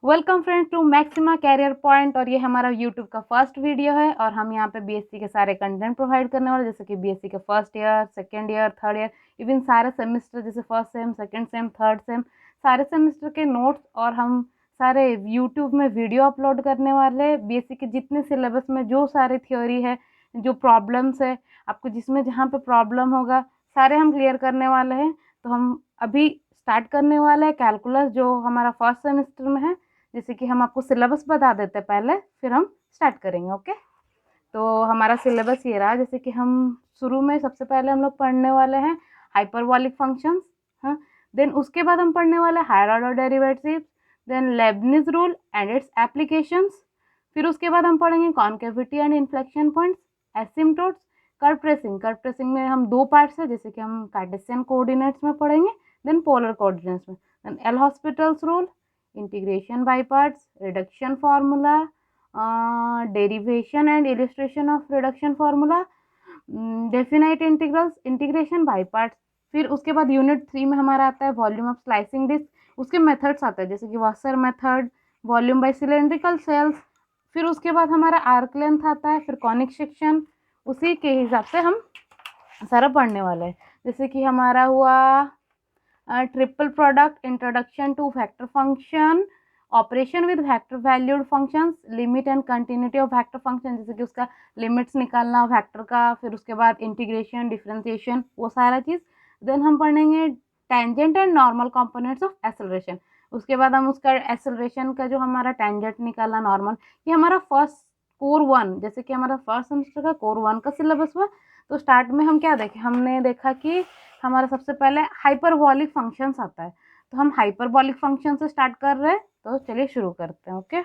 Welcome friends to Maxima Career Point. और ये हमारा यूट्यूब का फर्स्ट वीडियो है और हम यहाँ पे बीएससी के सारे कंटेंट प्रोवाइड करने वाले, जैसे कि बीएससी के first year, second year, third year, even सारे सेमेस्टर, जैसे first sem, second same, third same, सारे सेमेस्टर के नोट्स। और हम सारे यूट्यूब में वीडियो अपलोड करने वाले बीएससी के जितने सिलेबस में जो सारी थ्योरी है, जो प्रॉब्लम्स है, आपको जिसमें जहाँ पे प्रॉब्लम होगा सारे हम क्लियर करने वाले हैं। तो हम अभी स्टार्ट करने वाले हैं कैलकुलस, जो हमारा फर्स्ट सेमेस्टर में है। जैसे कि हम आपको सिलेबस बता देते हैं पहले, फिर हम स्टार्ट करेंगे। ओके, तो हमारा सिलेबस ये रहा। जैसे कि हम शुरू में सबसे पहले हम लोग पढ़ने वाले हैं हाइपरबॉलिक फंक्शंस। हाँ, देन उसके बाद हम पढ़ने वाले हैं higher order derivatives, then Leibniz rule and its applications. फिर उसके बाद हम पढ़ेंगे concavity and inflection points, asymptotes, curve tracing. Curve tracing में हम दो पार्ट्स है, जैसे कि हम कार्टेशियन कोऑर्डिनेट्स में पढ़ेंगे, देन पोलर कोऑर्डिनेट्स में, then L'Hospital's rule, integration by parts, reduction formula, derivation and illustration of reduction formula, definite integrals, integration by parts. फिर उसके बाद यूनिट 3 में हमारा आता है वॉल्यूम ऑफ स्लाइसिंग डिस्क। उसके मेथड्स आते हैं, जैसे कि washer method, volume by cylindrical shells. फिर उसके बाद हमारा आर्क लेंथ आता है, फिर कॉनिक सेक्शन। उसी के हिसाब से हम सारा पढ़ने वाले हैं। जैसे कि हमारा हुआ triple product, introduction to vector function, operation with vector valued functions, limit and continuity of vector function, जैसे कि उसका लिमिट्स निकालना वेक्टर का, फिर उसके बाद इंटीग्रेशन, डिफरेंशिएशन, वो सारा चीज़। देन हम पढ़ेंगे tangent and normal components of acceleration. उसके बाद हम उसका एक्सेलरेशन का जो हमारा टेंजेंट निकालना नॉर्मल, ये हमारा फर्स्ट कोर 1, जैसे कि हमारा फर्स्ट सेमेस्टर का कोर 1 का सिलेबस हुआ। तो स्टार्ट में हम क्या देखे, हमने देखा कि हमारा सबसे पहले हाइपरबॉलिक फंक्शंस आता है। तो हम हाइपरबॉलिक फंक्शन से स्टार्ट कर रहे हैं, तो चलिए शुरू करते हैं। ओके,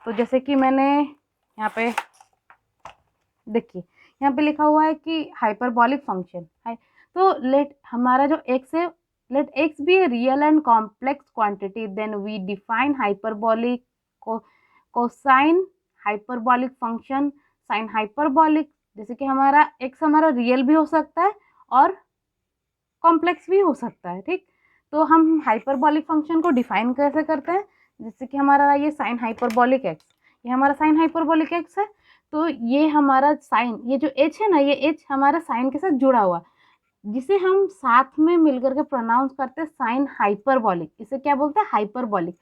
तो जैसे कि मैंने यहाँ पे देखिए, यहाँ पे लिखा हुआ है कि हाइपरबॉलिक फंक्शन है। तो लेट हमारा जो x है, let x be a real and complex quantity, then we define hyperbolic cosine hyperbolic function, sine hyperbolic. जैसे कि हमारा x हमारा रियल भी हो सकता है और कॉम्प्लेक्स भी हो सकता है, ठीक। तो हम हाइपरबॉलिक फंक्शन को डिफाइन कैसे करते हैं, जैसे कि हमारा ये साइन हाइपरबॉलिक एक्स, ये हमारा साइन हाइपरबॉलिक एक्स है। तो ये हमारा साइन, ये जो एच है ना, ये एच हमारा साइन के साथ जुड़ा हुआ, जिसे हम साथ में मिलकर के प्रोनाउंस करते हैं साइन हाइपरबॉलिक। इसे क्या बोलते हैं, हाइपरबॉलिक,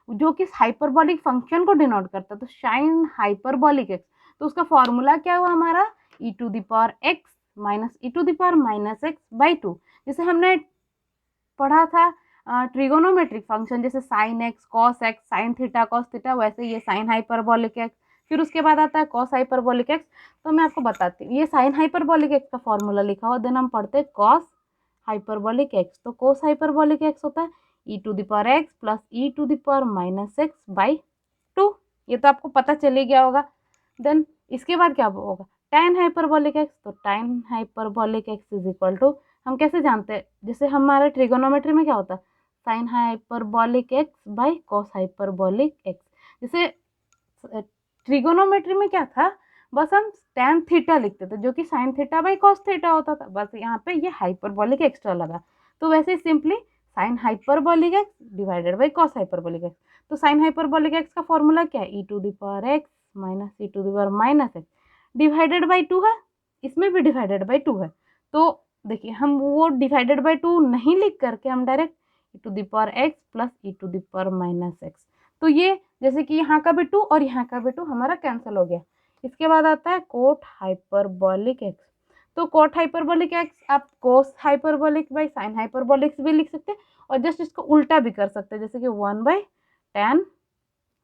जो कि हाइपरबॉलिक फंक्शन को डिनोट करता है। तो साइन हाइपरबॉलिक एक्स, तो उसका फॉर्मूला क्या हुआ हमारा, e to the power x minus e to the power minus x by 2। जैसे हमने पढ़ा था ट्रिगोनोमेट्रिक फंक्शन, जैसे sine x, cos x, sine theta, cos theta, वैसे ये साइन हाइपरबॉलिक एक्स। फिर उसके बाद आता है कॉस हाइपरबॉलिक एक्स। तो मैं आपको बताती हूँ, ये साइन हाइपरबॉलिक एक्स का फॉर्मूला लिखा हुआ, देन हम पढ़ते हैं कॉस हाइपरबॉलिक एक्स। तो कॉस हाइपरबॉलिक एक्स होता है e to the power x plus e to the power minus x by 2। ये तो आपको पता चल ही गया होगा। देन इसके बाद क्या होगा, tan हाइपरबॉलिक एक्स। तो tan hyperbolic x is equal to, हम कैसे जानते हैं, जैसे हमारे ट्रिगोनोमेट्री में क्या होता है, sine hyperbolic x by cos hyperbolic x. जैसे ट्रिगोनोमेट्री में क्या था, बस हम tan थीटा लिखते थे, जो कि sine theta by cos theta होता था, बस यहाँ पे ये हाइपरबॉलिक एक्स्ट्रा लगा। तो वैसे simply sine hyperbolic x divided by cos hyperbolic x. तो साइन हाइपरबॉलिक एक्स का फॉर्मूला क्या है, e to the power x minus e to the power minus x divided by 2 है, इसमें भी डिवाइडेड बाई 2 है। तो देखिए, हम वो डिवाइडेड बाई 2 नहीं लिख करके हम direct e to the power x plus e to the power minus x. तो ये जैसे कि यहाँ का भी 2 और यहाँ का भी 2 हमारा कैंसिल हो गया। इसके बाद आता है कोट हाइपरबॉलिक एक्स। तो कोट हाइपरबॉलिक एक्स आप कोस हाइपरबॉलिक बाई साइन हाइपरबॉलिक भी लिख सकते हैं, और जस्ट इसको उल्टा भी कर सकते हैं, जैसे कि 1 by tan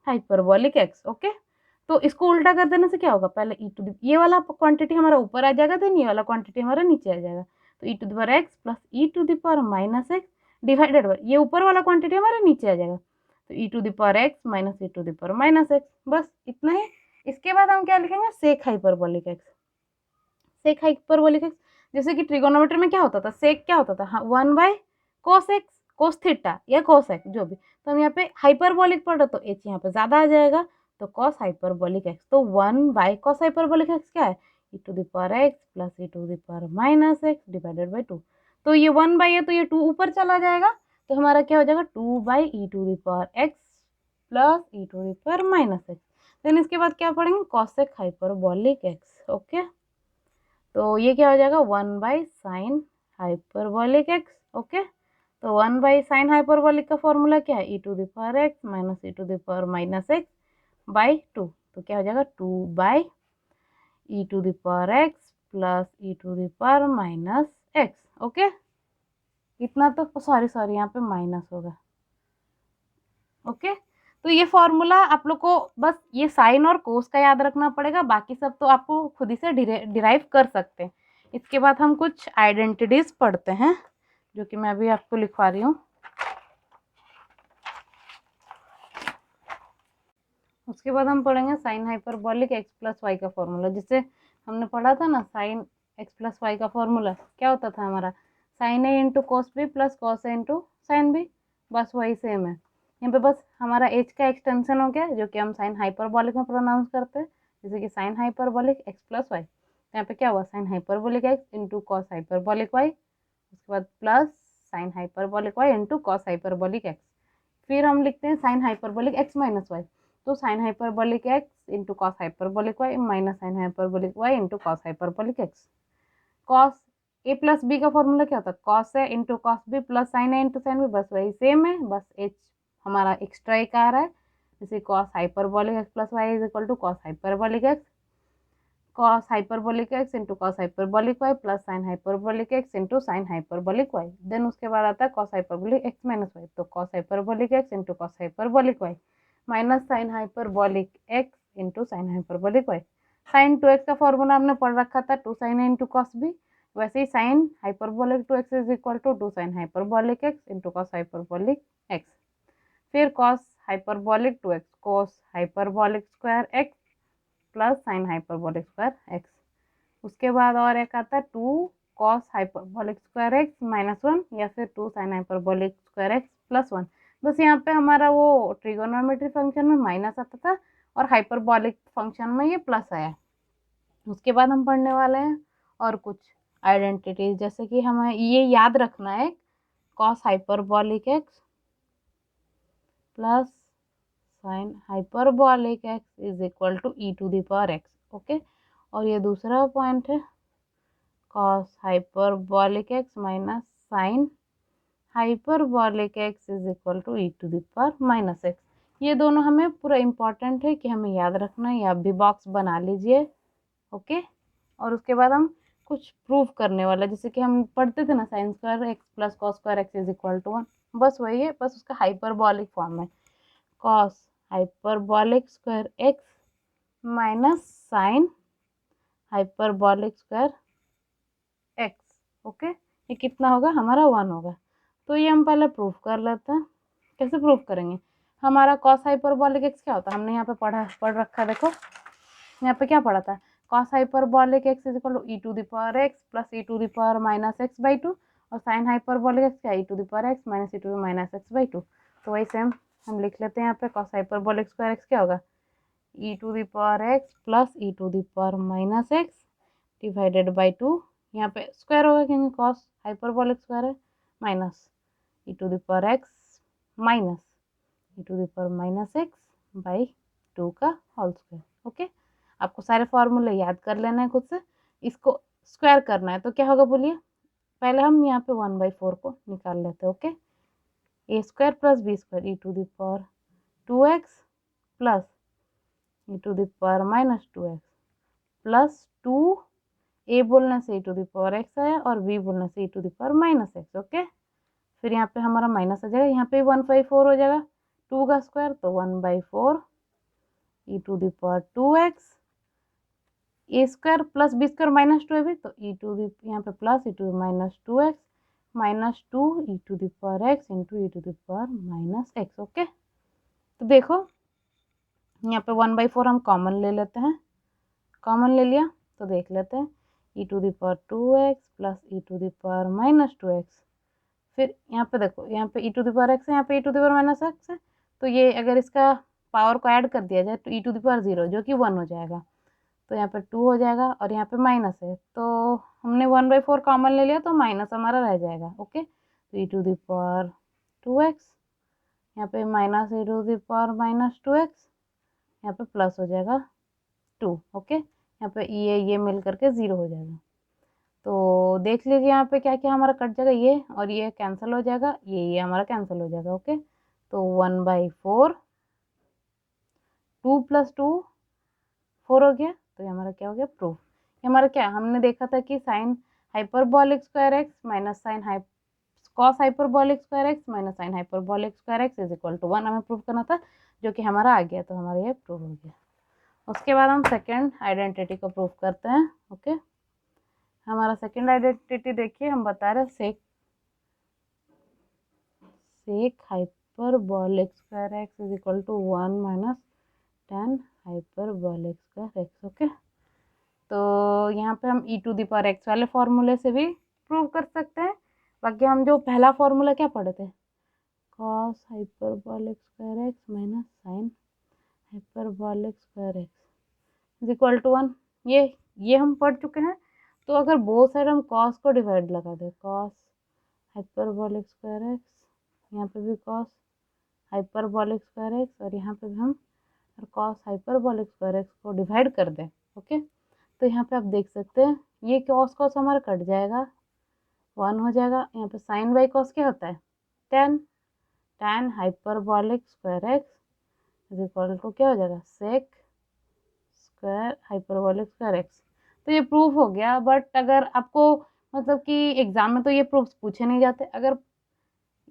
hyperbolic x. Okay, तो इसको उल्टा कर देने से क्या होगा, पहले ई टू द, ये वाला क्वांटिटी हमारा ऊपर आ जाएगा, देन ये वाला क्वांटिटी हमारा नीचे आ जाएगा। तो e to the power x plus e to the power minus x divided by, ये ऊपर वाला क्वांटिटी हमारा नीचे आ जाएगा, तो e to the power x minus e to the power minus x, बस इतना ही। इसके बाद हम क्या लिखेंगे, sec hyperbolic x. Sec hyperbolic x, जैसे कि ट्रिगोनोमेट्री में क्या होता था, सेक क्या होता था, हाँ, 1 by cos x, cos theta या कोस एक्स जो भी। तो हम यहाँ पे हाइपरबॉलिक पढ़ रहे, तो एच यहाँ पे ज्यादा आ जाएगा, तो कॉस हाइपरबॉलिक एक्स। तो 1 बाय कॉस हाइपरबॉलिक एक्स क्या है, e to the power x plus e to the power minus x divided by 2। तो ये 1 बाई है, तो ये 2 ऊपर चला जाएगा, तो हमारा क्या हो जाएगा 2 by e to the power x plus e to the power minus x. Then इसके बाद क्या पढ़ेंगे, कॉसेक हाइपरबॉलिक एक्स। ओके, तो ये क्या हो जाएगा 1/sin हाइपरबॉलिक एक्स। ओके, तो 1/sin हाइपरबॉलिक का फॉर्मूला क्या है, e to the power x minus e to the power minus x by 2। तो क्या हो जाएगा 2/e to the power x plus e to the power minus x. Okay, इतना तो सॉरी यहाँ पे माइनस होगा। ओके, तो ये फॉर्मूला आप लोग को बस ये साइन और कोस का याद रखना पड़ेगा, बाकी सब तो आपको खुद ही से डिराइव कर सकते हैं। इसके बाद हम कुछ आइडेंटिटीज पढ़ते हैं, जो कि मैं अभी आपको लिखवा रही हूँ। उसके बाद हम पढ़ेंगे sine hyperbolic x plus y का फॉर्मूला। जिससे हमने पढ़ा था ना, साइन एक्स प्लस वाई का फॉर्मूला क्या होता था हमारा, sine a into cos b plus cos a into sine b. बस वही सेम है यहाँ पे, बस हमारा एच का एक्सटेंशन हो गया, जो कि हम साइन हाइपरबॉलिक में प्रोनाउंस करते हैं, जैसे कि sine hyperbolic x plus y. तो यहाँ पे क्या हुआ, sine hyperbolic x into cos hyperbolic y, उसके बाद plus sine hyperbolic y into cos hyperbolic x. फिर हम लिखते हैं sine hyperbolic x minus y, तो sine hyperbolic x into cos hyperbolic y minus sine hyperbolic y into cos hyperbolic x. Cos a plus b का formula क्या होता है, cos a into cos b plus sign a into sine b. बस वही same है, बस H हमारा extra एक आ रहा है, जैसे cos hyperbolic x plus y is equal to cos hyperbolic x, cos hyperbolic x into cos hyperbolic y plus sine hyperbolic x into sine hyperbolic y. Then उसके बाद आता है cos hyperbolic x minus y, तो cos hyperbolic x into cos hyperbolic y minus sine hyperbolic x into sine hyperbolic y. Sine two x का formula हमने पढ़ रखा था, two sine a into cos B. वैसे ही sine hyperbolic two x is equal to two sine hyperbolic x into cos hyperbolic x. फिर cos hyperbolic two x, cos hyperbolic square x plus sine hyperbolic square x. उसके बाद और एक आता है two cos hyperbolic square x minus one, या फिर two sine hyperbolic square x plus one. बस यहाँ पे हमारा वो ट्रिगोनोमेट्री फंक्शन में माइनस आता था और हाइपरबॉलिक फंक्शन में ये प्लस आया। उसके बाद हम पढ़ने वाले हैं और कुछ आइडेंटिटीज, जैसे कि हमें ये याद रखना है, cos hyperbolic x plus sine hyperbolic x is equal to e to the power x. Okay, और ये दूसरा पॉइंट है cos hyperbolic x minus sine hyperbolic x is equal to e to the power minus x. ये दोनों हमें पूरा important है कि हमें याद रखना है, या भी बॉक्स बना लीजिए। ओके, और उसके बाद हम कुछ प्रूव करने वाला, जैसे कि हम पढ़ते थे ना, sine square x plus cos square x is equal to one. बस वही है, बस उसका हाइपरबॉलिक फॉर्म है, cos hyperbolic square x minus sine hyperbolic square x. Okay, ये कितना होगा, हमारा वन होगा। तो ये हम पहले प्रूफ कर लेते हैं। कैसे प्रूफ करेंगे, हमारा कॉस हाइपरबॉलिक एक्स क्या होता है, हमने यहाँ पे पढ़ रखा है। देखो यहाँ पे क्या पढ़ा था, cos hyperbolic x is equal to e to the power x plus e to the power minus x by two, और साइन हाइपरबॉलिक एक्स क्या, e to the power x minus e to the minus x by two. तो वही same हम लिख लेते हैं यहाँ पे, कॉस हाइपरबॉलिक स्क्वायर एक्स क्या होगा, e to the power x plus e to the power minus x divided by two. यहाँ पे स्क्वायर होगा क्योंकि कॉस हाइपरबॉलिक स्क्वायर है, minus e to the power x minus e to the power minus x by two का whole square. Okay, आपको सारे फॉर्मूले याद कर लेना है खुद से, इसको स्क्वायर करना है। तो क्या होगा बोलिए, पहले हम यहाँ पे 1/4 को निकाल लेते हैं। Okay, a square plus b square e to the power 2x plus e to the power minus 2x plus 2, a बोलने से e to the power x आया और बी बोलने से e to the power minus x. Okay, फिर यहाँ पे हमारा माइनस आ जाएगा, यहाँ पे 1/4 हो जाएगा, 2 का स्क्वायर तो 1/4 e to the power 2x, a square plus b square minus 2 है भी, तो ई टू द यहाँ पे plus e to minus 2x minus 2 e to the power x into e to the power minus x. Okay, तो देखो यहाँ पे 1/4 हम कॉमन ले लेते हैं, कॉमन ले लिया तो देख लेते हैं, e to the power 2x plus e to the power minus 2x। फिर यहाँ पे देखो, यहाँ पे e to the power x है, यहाँ पे e to the power minus x है, तो ये अगर इसका पावर को ऐड कर दिया जाए तो ई टू द पावर 0 जो कि 1 हो जाएगा, तो यहाँ पे 2 हो जाएगा, और यहाँ पे माइनस है तो हमने 1/4 कॉमन ले लिया तो माइनस हमारा रह जाएगा। ओके, तो e to the power 2x यहाँ पे minus e to the power minus 2x, यहाँ पे प्लस हो जाएगा 2। ओके, यहाँ पे ये मिल करके 0 हो जाएगा। तो देख लीजिए यहाँ पे क्या क्या हमारा कट जाएगा, ये और ये कैंसिल हो जाएगा, ये हमारा कैंसिल हो जाएगा। ओके, तो 1/4, 2 + 2 4 हो गया। तो ये हमारा क्या हो गया, प्रूफ। ये हमारा क्या, हमने देखा था कि sine hyperbolic square x minus sine cos hyperbolic square x minus sine hyperbolic square x is equal to 1 हमें प्रूफ करना था, जो कि हमारा आ गया। तो हमारा ये प्रूफ हो गया। उसके बाद हम सेकेंड आइडेंटिटी को प्रूफ करते हैं। ओके, हमारा सेकेंड आइडेंटिटी देखिए, हम बता रहे हैं sec hyperbolic square x is equal to 1 minus tan hyperbolic square x. Okay, तो यहाँ पे हम e to the power x वाले फॉर्मूले से भी प्रूव कर सकते हैं। बाकी हम जो पहला फॉर्मूला क्या पढ़े थे, cos hyperbolic square x minus sine hyperbolic square x is equal to 1, ये हम पढ़ चुके हैं। तो अगर बोथ साइड हम cos को डिवाइड लगा दें, cos हाइपरबॉलिक स्क्वायर एक्स, यहाँ पे भी cos हाइपरबॉलिक स्क्वायर एक्स, और यहाँ पे भी हम cos हाइपरबॉलिक स्क्वायर एक्स को डिवाइड कर दें। ओके, तो यहाँ पे आप देख सकते हैं ये cos हमारा कट जाएगा, 1 हो जाएगा। यहाँ पे साइन बाई कॉस क्या होता है, tan hyperbolic square x is equal to क्या हो जाएगा, sec square hyperbolic square x. तो ये प्रूफ हो गया। बट अगर आपको मतलब कि एग्जाम में तो ये प्रूफ पूछे नहीं जाते, अगर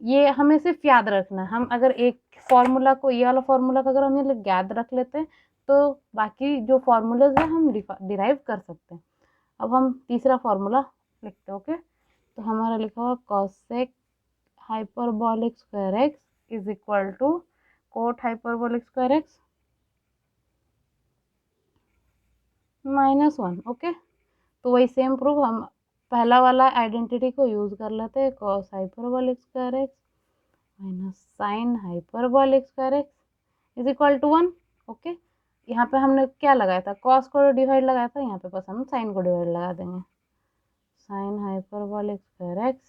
ये हमें सिर्फ याद रखना है। हम अगर एक फॉर्मूला को, ये वाला फॉर्मूला को अगर हम ये याद रख लेते हैं तो बाकी जो फॉर्मूलाज है हम डिराइव कर सकते हैं। अब हम तीसरा फॉर्मूला लिखते हैं। ओके, तो हमारा लिखा हुआ cosec hyperbolic square x is equal to cot hyperbolic square x -1। Okay, तो वही सेम प्रूफ हम पहला वाला आइडेंटिटी को यूज कर लेते हैं, cos hyperbolic square x minus sine hyperbolic square x is equal to 1। Okay, यहाँ पे हमने क्या लगाया था, कॉस को डिवाइड लगाया था, यहाँ पे बस हम साइन को डिवाइड लगा देंगे, sign hyperbolic square x,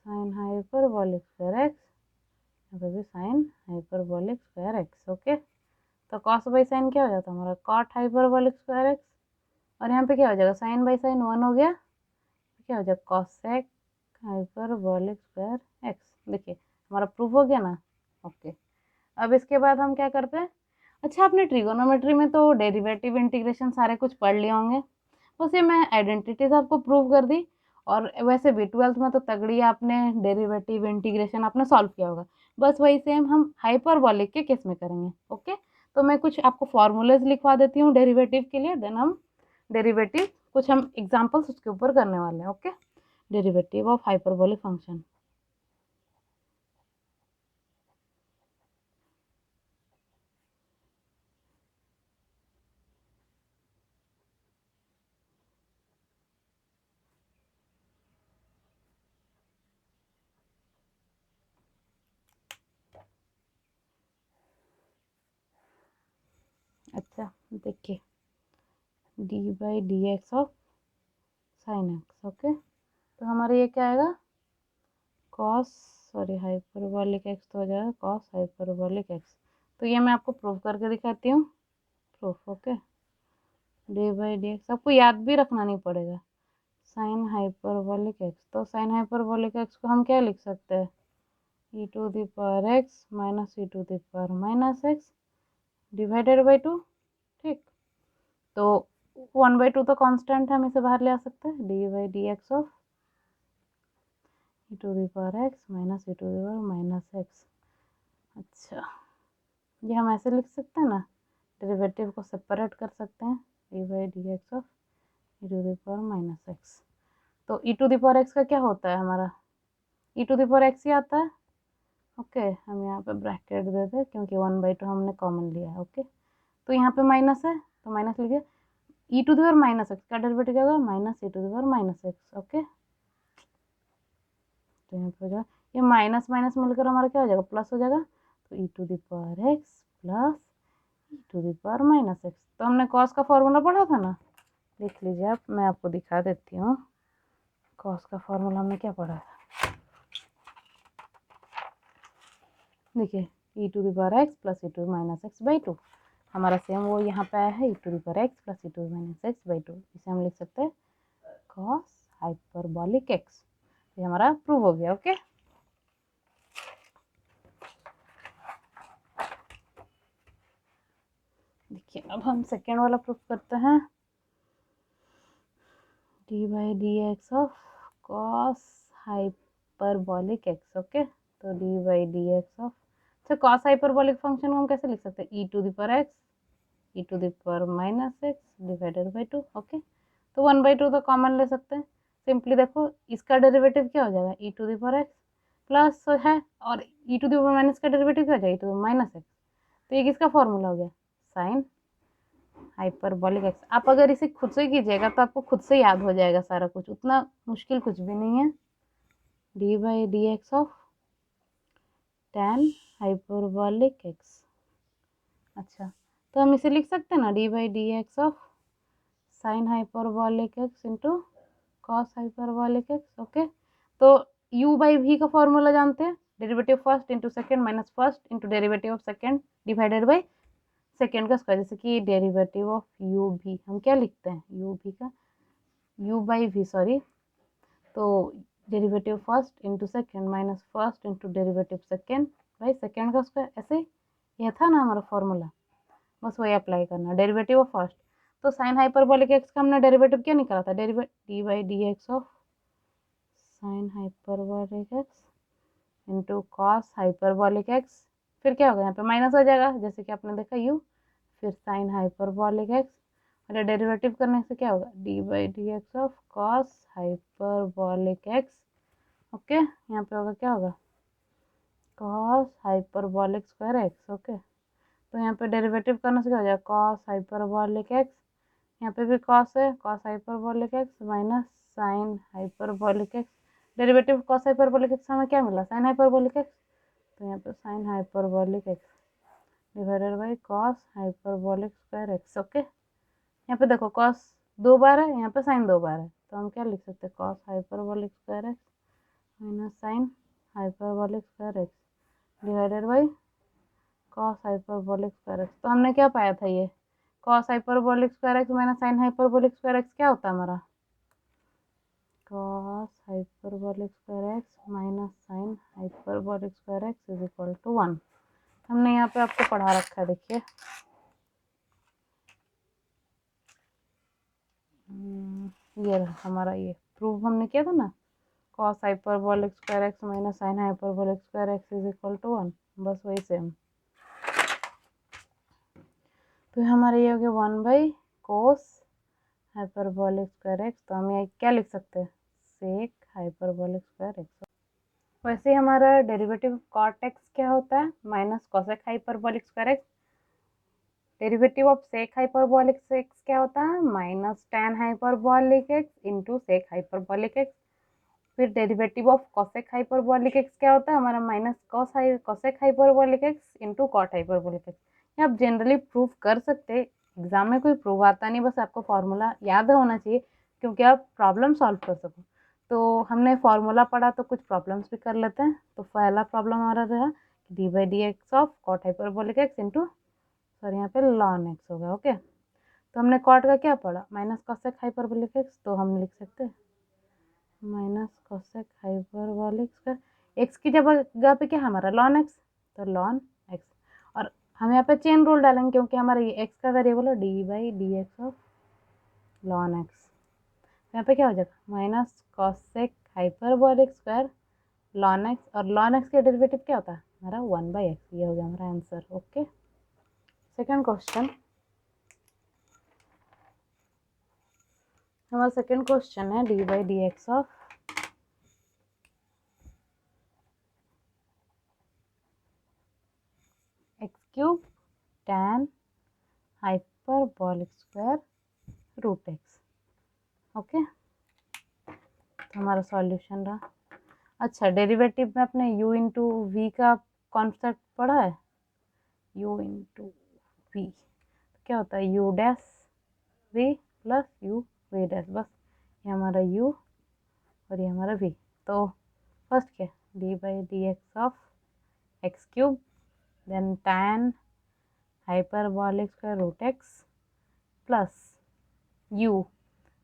sign hyperbolic square x, यहाँ पे भी sign hyperbolic square x. Okay, तो कॉस बाई साइन क्या हो जाता है हमारा, कॉट हाइपरबॉलिक स्क्वायर एक्स, और यहाँ पे क्या हो जाएगा, साइन बाई साइन 1 हो गया, क्या हो जाएगा, कॉसेक हाइपरबॉलिक स्क्वायर एक्स। देखिए हमारा प्रूफ हो गया ना। ओके, अब इसके बाद हम क्या करते हैं, अच्छा आपने ट्रिगोनोमेट्री में तो डेरिवेटिव इंटीग्रेशन सारे कुछ पढ़ लिए होंगे, बस ये मैं आइडेंटिटीज आपको प्रूव कर दी। और वैसे भी 12th में तो तगड़ी आपने डेरिवेटिव इंटीग्रेशन आपने सॉल्व किया होगा, बस वही सेम हम हाइपरबॉलिक के केस में करेंगे। ओके, तो मैं कुछ आपको फॉर्मूलेज लिखवा देती हूँ डेरिवेटिव के लिए, देन हम डेरिवेटिव कुछ हम एग्जाम्पल्स उसके ऊपर करने वाले हैं। Okay, derivative of hyperbolic function. अच्छा देखिए, d/dx of sine x. Okay, तो हमारा ये क्या आएगा, कॉस हाइपरबोलिक एक्स तो हो जाएगा कॉस हाइपरबोलिक एक्स। तो ये मैं आपको प्रूव करके दिखाती हूँ, प्रूफ। ओके, d/dx आपको याद भी रखना नहीं पड़ेगा, साइन हाइपरबोलिक एक्स, तो साइन हाइपरबोलिक एक्स को हम क्या लिख सकते हैं, e to the power x minus e to the power minus x divided by 2। ठीक, तो 1/2 तो कांस्टेंट है, हम इसे बाहर ले आ सकते हैं, d/dx of e to the power x minus e to the power minus x. अच्छा, ये हम ऐसे लिख सकते हैं ना, डेरिवेटिव को सेपरेट कर सकते हैं, d/dx of e to the power minus x. तो e to the power x का क्या होता है हमारा, e to the power x ही आता है। ओके, हम यहाँ पे ब्रैकेट दे दें क्योंकि 1/2 हमने कॉमन लिया है। ओके, तो यहाँ पे माइनस है तो माइनस लिखिए, e to the power minus x का डेरिवेटिव क्या होगा, minus e to the power minus x. Okay, तो यहाँ पे हो जाएगा, ये माइनस माइनस मिलकर हमारा क्या हो जाएगा, प्लस हो जाएगा, तो e to the power x plus e to the power minus x. तो हमने कॉस का फॉर्मूला पढ़ा था ना, देख लीजिए आप, मैं आपको दिखा देती हूँ कॉस का फॉर्मूला हमने क्या पढ़ा था। देखिए e to the power x plus e to minus x by two, हमारा सेम वो यहाँ पे आया है e to the power x plus e to minus x by two, इसे हम लिख सकते हैं कॉस हाइपरबॉलिक एक्स। ये हमारा प्रूव हो गया। ओके, देखिए अब हम सेकेंड वाला प्रूफ करते हैं, d by d x of cos hyperbolic x. Okay, तो d by d x of, अच्छा कॉस हाइपरबॉलिक फंक्शन को हम कैसे लिख सकते हैं, e to the power x e to the power minus x divided by two. Okay, तो 1/2 तो कॉमन ले सकते हैं, सिंपली देखो इसका डेरिवेटिव क्या हो जाएगा, e to the power x plus है, और e to the power minus का डेरिवेटिव क्या हो जाएगा, e to the minus x, तो ये किसका फॉर्मूला हो गया, साइन हाइपरबॉलिक एक्स। आप अगर इसे खुद से कीजिएगा तो आपको खुद से याद हो जाएगा सारा कुछ, उतना मुश्किल कुछ भी नहीं है। D by d x of tan hyperbolic x. अच्छा, तो हम इसे लिख सकते हैं ना, D by d x of sine hyperbolic x into cos hyperbolic x. Okay, तो u बाई v का फॉर्मूला जानते हैं, derivative first into second minus first into derivative of second divided by second का स्क्वायर, जैसे कि derivative of you भी हम क्या लिखते हैं, यू भी का यू बाई वी सॉरी, तो derivative first into second minus first into derivative second by second का स्क्वायर, ऐसे यह था ना हमारा फॉर्मूला, बस वही अप्लाई करना, डेरिवेटिव ऑफ फर्स्ट, तो साइन हाइपरबॉलिक एक्स का हमने डेरिवेटिव क्या निकाला था, D by d x of sine hyperbolic x into cos hyperbolic x, फिर क्या होगा यहाँ पे माइनस हो जाएगा जैसे कि आपने देखा यू, फिर साइन हाइपरबॉलिक एक्स, और डेरिवेटिव करने से क्या होगा, d by d x of cos hyperbolic x. Okay, यहाँ पे होगा क्या होगा, cos hyperbolic square x. Okay, तो यहाँ पे डेरिवेटिव करने से क्या हो जाएगा, कॉस हाइपरबॉलिक एक्स, यहाँ पे भी कॉस है, cos hyperbolic x minus sine hyperbolic x, derivative cos hyperbolic x हमें क्या मिला, साइन हाइपरबॉलिक एक्स, तो यहाँ पे sign hyperbolic x divided by cos hyperbolic square x. Okay, यहाँ पे देखो कॉस 2 बार है, यहाँ पे साइन 2 बार है, तो हम क्या लिख सकते हैं, cos hyperbolic square x minus sine hyperbolic square x divided by cos hyperbolic square x. तो हमने क्या पाया था, ये cos hyperbolic square x minus sine hyperbolic square x क्या होता है हमारा, cos hyperbolic square x minus sine hyperbolic square x is equal to 1। हमने यहाँ पे आपको पढ़ा रखा है, देखिए ये रहा हमारा, ये प्रूव हमने किया था ना, cos hyperbolic square x minus sine hyperbolic square x is equal to 1, बस वही सेम। तो हमारा ये हो गया 1 कोस हाइपरबॉलिक स्क्वायर एक्स, तो हम ये क्या लिख सकते हैं, सेक हाइपरबॉलिक स्क्वायर एक्स। वैसे ही हमारा डेरिवेटिव कॉट एक्स क्या होता है, minus cosec hyperbolic square x, derivative of sec hyperbolic x क्या होता है, minus tan hyperbolic x into sec hyperbolic x, फिर derivative of cosec hyperbolic x क्या होता है हमारा, minus cosec hyperbolic x into cot hyperbolic x. ये आप जनरली प्रूव कर सकते हैं, एग्जाम में कोई प्रूव आता नहीं, बस आपको फॉर्मूला याद होना चाहिए क्योंकि आप प्रॉब्लम सॉल्व कर सको। तो हमने फॉर्मूला पढ़ा तो कुछ प्रॉब्लम्स भी कर लेते हैं। तो पहला प्रॉब्लम हमारा रहा d by d x of cot hyperbolic x into, sorry यहाँ पे लॉन एक्स होगा। ओके, तो हमने कॉट का क्या पढ़ा, माइनस कॉसेक हाइपरबॉलिक एक्स, तो हम लिख सकते हैं minus cosec hyperbolic square x की जगह पे क्या हमारा लॉन एक्स, तो लॉन एक्स, और हम यहाँ पे चेन रूल डालेंगे क्योंकि हमारा ये एक्स का वेरिएबल है, d by d x of ln x, यहाँ पे क्या हो जाएगा minus cosec hyperbolic square ln x, और लॉन एक्स का डेरिवेटिव क्या होता है हमारा 1/x, ये हो गया हमारा आंसर। ओके, सेकेंड क्वेश्चन, हमारा सेकेंड क्वेश्चन है d by d x of x cube tan hyperbolic square root x. Okay, तो हमारा सॉल्यूशन रहा। अच्छा, डेरिवेटिव में अपने u इंटू वी का कॉन्सेप्ट पढ़ा है, u इंटू वी क्या होता है, u dash v plus u v dash, बस ये हमारा u और ये हमारा v। तो फर्स्ट क्या d by d x of x cube then tan hyperbolic square root x plus u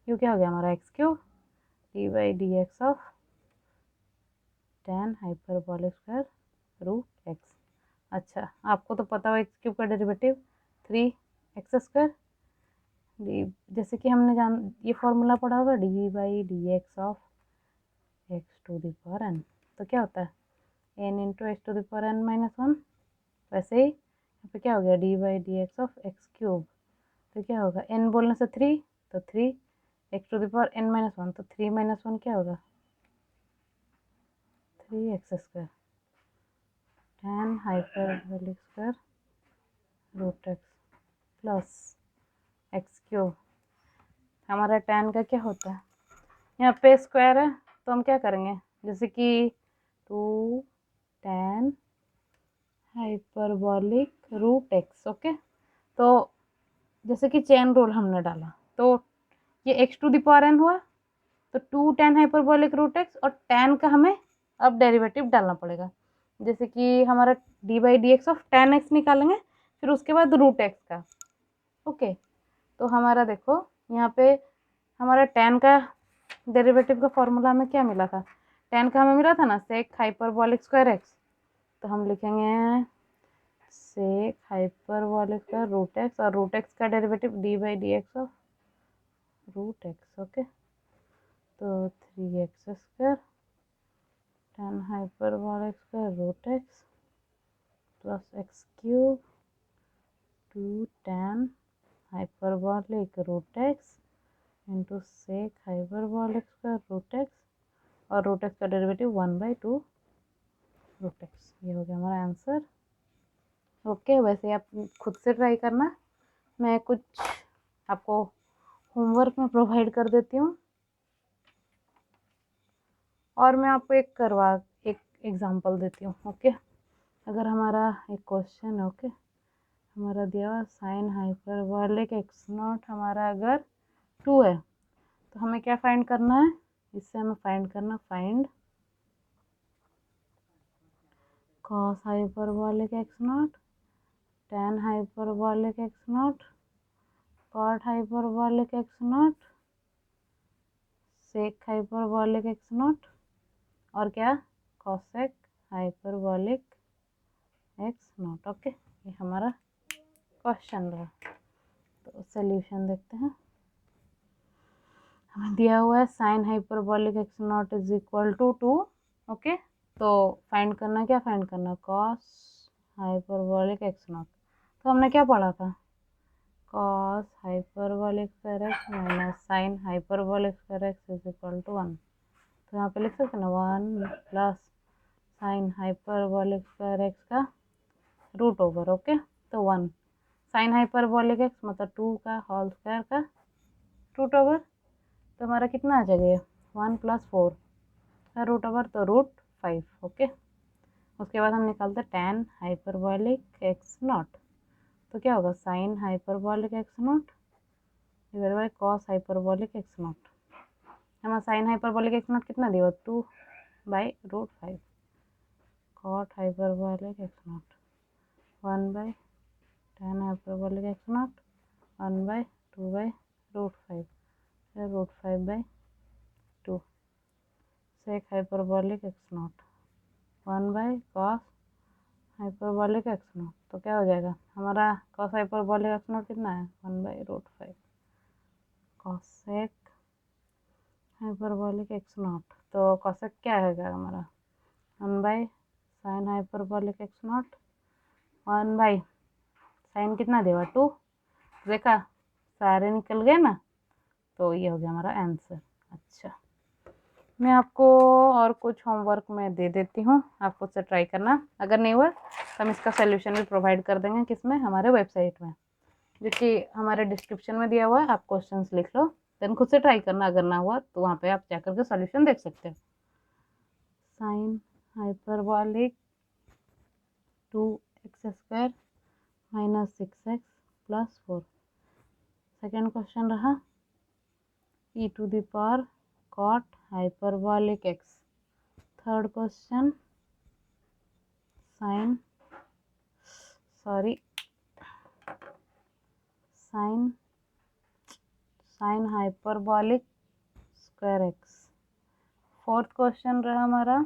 क्या हो गया हमारा x cube d by d x of tan hyperbolic square root x. अच्छा, आपको तो पता हो एक्स क्यूब का डेरिवेटिव 3x²। डी जैसे कि हमने ये फॉर्मूला पढ़ा होगा d by d x of x to the power n. तो क्या होता है n into x to the power n minus one. वैसे ही यहाँ पे क्या हो गया d by d x of x cube. तो क्या होगा n बोलने से 3, तो 3 x to the power n minus one, तो 3 माइनस वन क्या होगा 3x² tan hyperbolic square root x plus x cube. हमारा tan का क्या होता है, यहाँ पे स्क्वायर है तो हम क्या करेंगे, जैसे कि 2 tan hyperbolic root x. Okay, तो जैसे कि चेन रूल हमने डाला तो ये x to the power n हुआ, तो 2 tan हाइपरबॉलिक रूट एक्स और tan का हमें अब डेरिवेटिव डालना पड़ेगा। जैसे कि हमारा D by d x of tan x निकालेंगे, फिर उसके बाद रूट एक्स का। ओके, तो हमारा देखो यहाँ पे हमारा tan का डेरिवेटिव का फॉर्मूला हमें क्या मिला था, tan का हमें मिला था ना सेक हाइपरबॉलिक स्क्वायर एक्स। तो हम लिखेंगे sec hyperbolic square root x और रूट एक्स का derivative d by d x of root x. Okay, तो 3x² tan hyperbolic square root x plus x cube 2 tan hyperbolic root x into sec hyperbolic square root x और root x का derivative 1/2 root x. ये हो गया हमारा answer. Okay, वैसे आप खुद से ट्राई करना, मैं कुछ आपको होमवर्क में प्रोवाइड कर देती हूँ और मैं आपको एक एग्जांपल देती हूँ। ओके, अगर हमारा एक क्वेश्चन है, ओके, हमारा दिया हुआ साइन हाइपरबॉलिक एक्स नॉट हमारा अगर 2 है तो हमें क्या फाइंड करना है, इससे हमें फाइंड करना find cos hyperbolic x naught tan hyperbolic x naught cot hyperbolic x naught sec hyperbolic x naught और क्या cosec hyperbolic x naught. Okay, ये हमारा क्वेश्चन रहा। तो सोल्यूशन देखते हैं। हमें दिया हुआ है sine hyperbolic x naught is equal to 2। Okay, तो फाइंड करना, क्या फाइंड करना कॉस हाइपरबॉलिक एक्स नॉट। तो हमने क्या पढ़ा था cos hyperbolic square x minus sine hyperbolic square x is equal to 1। तो यहाँ पे लिख सकते हैं ना 1 plus sine hyperbolic square x का रूट ओवर। ओके, तो 1 साइन हाइपरबॉलिक एक्स मतलब 2 का होल स्क्वायर का रूट ओवर। तो हमारा कितना आ जाएगा 1 + 4 का रूट ओवर, तो √5। ओके, उसके बाद हम निकालते tan हाइपरबॉलिक एक्स नॉट। तो क्या होगा sine hyperbolic x naught divide by cos hyperbolic x naught. हमारा साइन हाइपरबॉलिक एक्स नॉट कितना दिया 2/√5 cot hyperbolic x naught 1/tan hyperbolic x naught 1/2/√5 √5/2 sec hyperbolic x naught 1/cos hyperbolic x naught. तो क्या हो जाएगा हमारा cos हाइपरबॉलिक एक्स नॉट कितना है 1/√5 कॉसेक हाइपरबॉलिक एक्स नॉट। तो कॉसेक क्या है हमारा 1/sin hyperbolic x not 1/sin कितना देगा 2। देखा सारे निकल गए ना, तो ये हो गया हमारा आंसर। अच्छा, मैं आपको और कुछ होमवर्क में दे देती हूँ, आप खुद से ट्राई करना। अगर नहीं हुआ तो हम इसका सोल्यूशन भी प्रोवाइड कर देंगे किसमें हमारे वेबसाइट में, जो कि हमारे डिस्क्रिप्शन में दिया हुआ है। आप क्वेश्चंस लिख लो, देन खुद से ट्राई करना। अगर ना हुआ तो वहाँ पे आप जाकर के सोल्यूशन देख सकते हो। Sign hyperbolic 2x² minus 6x plus 4। Second question रहा e⁴ cot hyperbolic x। Third question sign sorry, sign hyperbolic square x. Fourth question रहा हमारा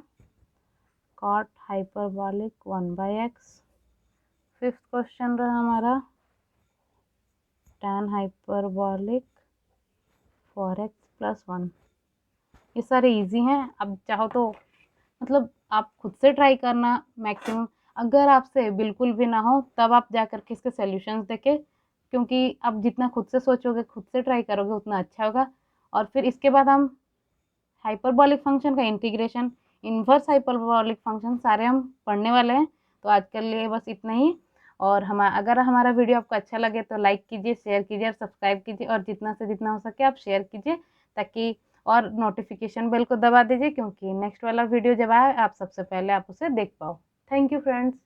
cot hyperbolic 1/x। Fifth question रहा हमारा tan हाइपरबॉलिक 4x + 1। ये सारे इजी हैं। अब चाहो तो मतलब आप खुद से ट्राई करना मैक्सिमम। अगर आपसे बिल्कुल भी ना हो तब आप जा करके इसके सॉल्यूशंस देखें, क्योंकि आप जितना खुद से सोचोगे, खुद से ट्राई करोगे, उतना अच्छा होगा। और फिर इसके बाद हम हाइपरबॉलिक फंक्शन का इंटीग्रेशन, इन्वर्स हाइपरबॉलिक फंक्शन सारे हम पढ़ने वाले हैं। तो आज के लिए बस इतना ही। और अगर हमारा वीडियो आपको अच्छा लगे तो लाइक कीजिए, शेयर कीजिए और सब्सक्राइब कीजिए, और जितना से जितना हो सके आप शेयर कीजिए, ताकि और नोटिफिकेशन बेल को दबा दीजिए, क्योंकि नेक्स्ट वाला वीडियो जब आए आप सबसे पहले आप उसे देख पाओ। Thank you friends.